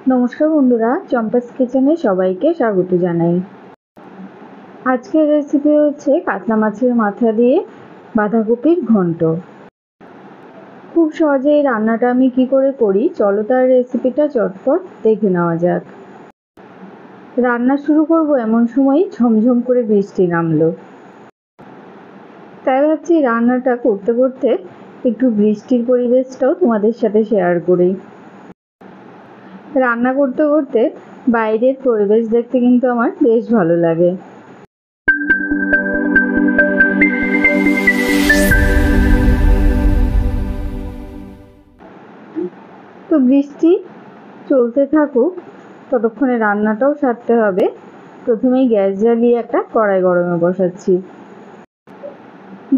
নমস্কার বন্ধুরা, চম্পাস কিচেনে সবাইকে স্বাগত জানাই। আজকের রেসিপি হচ্ছে কাতলা মাছের মাথা দিয়ে বাঁধাকপির ঘন্ট। খুব সহজে এই রান্নাটা আমি কি করে করি চলো তার রেসিপিটা চটপট দেখে নেওয়া যাক। রান্না শুরু করব এমন সময় ঝমঝম করে বৃষ্টি নামলো, তাই ভাবছি রান্নাটা করতে করতে একটু বৃষ্টির পরিবেশটাও তোমাদের সাথে শেয়ার করি। রান্না করতে করতে বাইরের পরিবেশ দেখতে কিন্তু আমার বেশ ভালো লাগে। তো বৃষ্টি চলতে থাকুক, ততক্ষণে রান্নাটাও সারতে হবে। প্রথমেই গ্যাস জ্বালিয়ে একটা কড়াই গরমে বসাচ্ছি।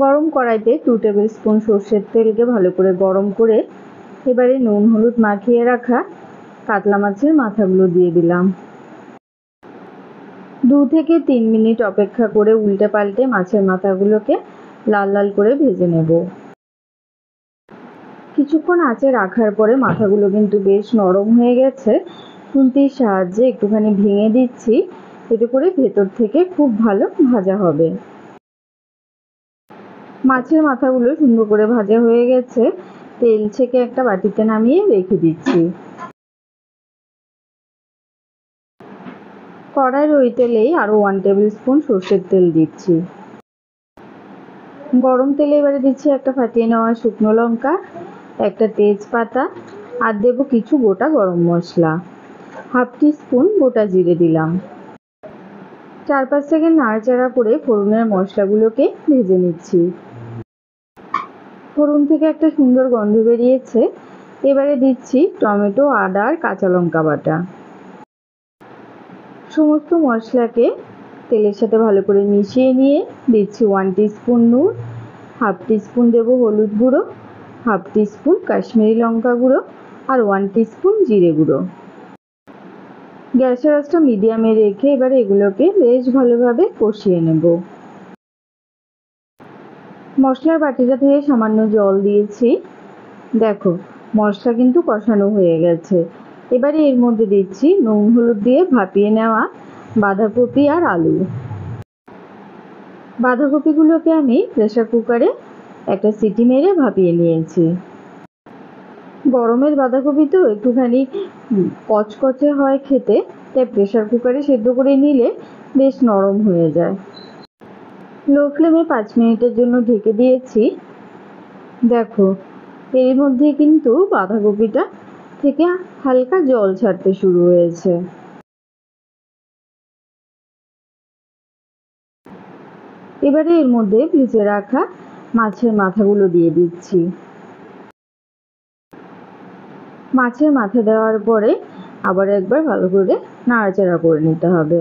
গরম কড়াইতে 2 টেবিল স্পুন সর্ষের তেলকে ভালো করে গরম করে এবারে নুন হলুদ মাখিয়ে রাখা কাতলা মাছের মাথাগুলো দিয়ে দিলাম। 2 থেকে 3 মিনিট অপেক্ষা করে উল্টে পাল্টে মাছের মাথাগুলোকে লাল লাল করে ভেজে নেব। কিছুক্ষণ আঁচে রাখার পরে মাথাগুলো কিন্তু বেশ নরম হয়ে গেছে। খুন্তির সাহায্যে একটুখানি ভেঙে দিচ্ছি, এতে করে ভেতর থেকে খুব ভালো ভাজা হবে। মাছের মাথাগুলো সুন্দর করে ভাজা হয়ে গেছে, তেল ছেঁকে একটা বাটিতে নামিয়ে রেখে দিচ্ছি। কড়াইয়ের ওই তেলেই আরও 1 টেবিল স্পুন সর্ষের তেল দিচ্ছি। গরম তেলে এবারে দিচ্ছি একটা ফাটিয়ে নেওয়া শুকনো লঙ্কা, একটা তেজপাতা, আর দেবো কিছু গোটা গরম মশলা, 1/2 টিস্পুন গোটা জিরে দিলাম। 4-5 সেকেন্ড নাড়াচাড়া করে ফোড়নের মশলাগুলোকে ভেজে নিচ্ছি। ফোড়ন থেকে একটা সুন্দর গন্ধ বেরিয়েছে, এবারে দিচ্ছি টমেটো, আদা আর কাঁচা লঙ্কা বাটা। সমস্ত মশলাকে তেলের সাথে ভালো করে মিশিয়ে নিয়ে দিচ্ছি 1 টিস্পুন নুন, 1/2 টিস্পুন দেবো হলুদ গুঁড়ো, 1/2 টিস্পুন কাশ্মীরি লঙ্কা গুঁড়ো আর 1 টিস্পুন জিরে গুঁড়ো। গ্যাসের আঁচটা মিডিয়ামে রেখে এবারে এগুলোকে বেশ ভালোভাবে কষিয়ে নেব। মশলার বাটিটা থেকে সামান্য জল দিয়েছি। দেখো মশলা কিন্তু কষানো হয়ে গেছে। এবারে এর মধ্যে দিচ্ছি নুন হলুদ দিয়ে ভাপিয়ে নেওয়া বাঁধাকপি আর আলু। বাঁধাকপিগুলোকে আমি প্রেসার কুকারে একটা সিটি মেরে ভাপিয়ে নিয়েছি। গরমের বাঁধাকপি তো একটুখানি কচকচে হয় খেতে, তাই প্রেসার কুকারে সেদ্ধ করে নিলে বেশ নরম হয়ে যায়। লো ফ্লেমে 5 মিনিটের জন্য ঢেকে দিয়েছি। দেখো এর মধ্যে কিন্তু বাঁধাকপিটা থেকে হালকা জল ছাড়তে শুরু হয়েছে। এবারে এর মধ্যে ভেজে রাখা মাছের মাথাগুলো দিয়ে দিচ্ছি। মাছের মাথা দেওয়ার পরে আবার একবার ভালো করে নাড়াচাড়া করে নিতে হবে।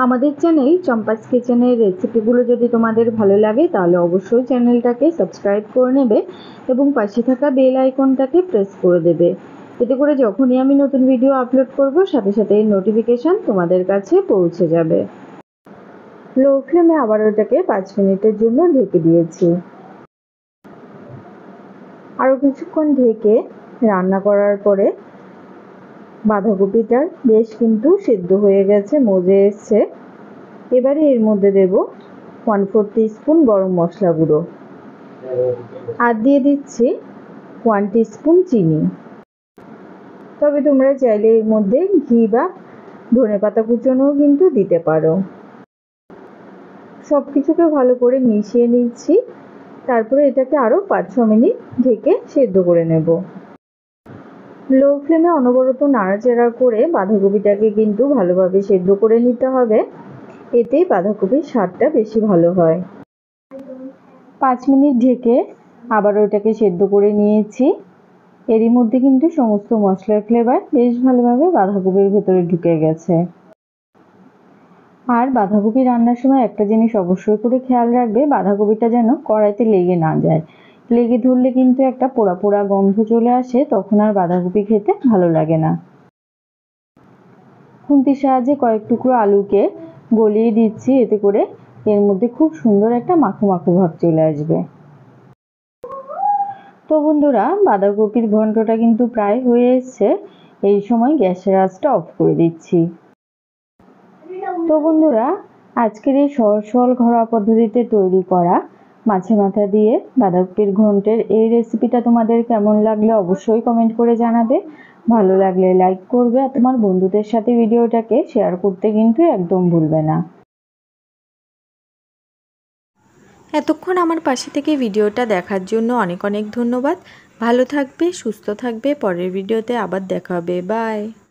আমাদের চ্যানেল চম্পাস কিচেনের রেসিপিগুলো যদি তোমাদের ভালো লাগে তাহলে অবশ্যই চ্যানেলটাকে সাবস্ক্রাইব করে নেবে এবং পাশে থাকা বেল আইকনটাকে প্রেস করে দেবে। এতে করে যখনই আমি নতুন ভিডিও আপলোড করব সাথে সাথে নোটিফিকেশান তোমাদের কাছে পৌঁছে যাবে। লো ফ্লেমে আবার ওটাকে 5 মিনিটের জন্য ঢেকে দিয়েছি। আরও কিছুক্ষণ ঢেকে রান্না করার পরে বাঁধাকপিটার বেশ কিন্তু সেদ্ধ হয়ে গেছে, মজে এসছে। এবারে এর মধ্যে দেব 1/4 টিস্পুন গরম মশলা গুঁড়ো আর দিয়ে দিচ্ছি 1 টিস্পুন চিনি। তবে তোমরা চাইলে এর মধ্যে ঘি বা ধনেপাতা কুচোনোও কিন্তু দিতে পারো। সব কিছুকে ভালো করে মিশিয়ে নিচ্ছি, তারপরে এটাকে আরও 5-6 মিনিট ঢেকে সেদ্ধ করে নেব। লো ফ্লেমে অনবরত নাড়াচাড়া করে বাঁধাকপিটাকে কিন্তু ভালোভাবে সেদ্ধ করে নিতে হবে, এতেই বাঁধাকপির স্বাদটা বেশি ভালো হয়। 5 মিনিট ঢেকে আবার ওটাকে সেদ্ধ করে নিয়েছি। এরই মধ্যে কিন্তু সমস্ত মশলার ফ্লেভার বেশ ভালোভাবে বাঁধাকপির ভেতরে ঢুকে গেছে। আর বাঁধাকপি রান্নার সময় একটা জিনিস অবশ্যই করে খেয়াল রাখবে, বাঁধাকপিটা যেন কড়াইতে লেগে না যায়। লেগে ধরলে কিন্তু একটা পোড়া পোড়া গন্ধ চলে আসে, তখন আর বাঁধাকপি খেতে ভালো লাগে না। খুন্তির সাহায্যে কয়েক টুকরো আলুকে গলিয়ে দিচ্ছি, এতে করে এর মধ্যে খুব সুন্দর একটা মাখো মাখো ভাব চলে আসবে। তো বন্ধুরা বাঁধাকপির ঘন্টটা কিন্তু প্রায় হয়ে এসছে। এই সময় গ্যাসের আঁচটা অফ করে দিচ্ছি। তো বন্ধুরা, আজকের এই সহজ সরল ঘরোয়া পদ্ধতিতে তৈরি করা মাছে মাথা দিয়ে বাঁধাকপির ঘন্টের এই রেসিপিটা তোমাদের কেমন লাগলে অবশ্যই কমেন্ট করে জানাবে। ভালো লাগলে লাইক করবে আর তোমার বন্ধুদের সাথে ভিডিওটাকে শেয়ার করতে কিন্তু একদম ভুলবে না। এতক্ষণ আমার পাশে থেকে ভিডিওটা দেখার জন্য অনেক অনেক ধন্যবাদ। ভালো থাকবে, সুস্থ থাকবে। পরের ভিডিওতে আবার দেখা হবে। বাই।